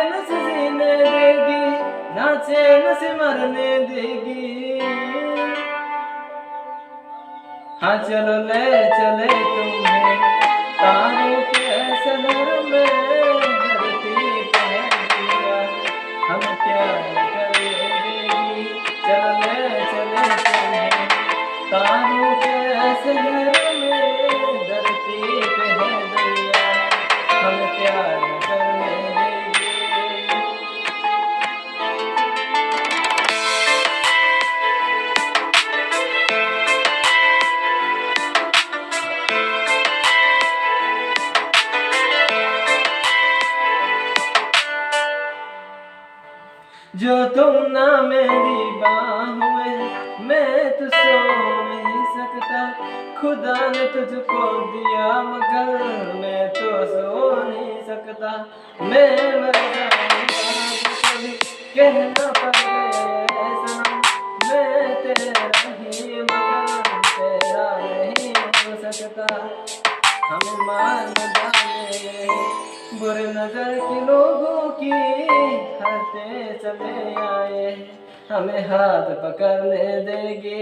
चैन से जीने देगी, ना चैन से मरने देगी। हाँ चलो ले चले तुम्हें तारों के शहर में, धरती पे दिया हम प्यार करेंगे। चलो ले चले तुम्हें तारों के शहर में, धरती पे है दिया हम प्यार करने देंगे। जो तुम ना मेरी बाहों में, मैं तो सो नहीं सकता। खुदा ने तुझको दिया मगर मैं तो सो नहीं सकता। मैं मर जाऊंगा कभी कहना पड़ गया सनम, मैं तेरा ही मगर तेरा नहीं हो सकता। हमें मार न डाले बुरे नजर के लोगों की, हंसते चले आए हमें हाथ पकड़ने देंगे।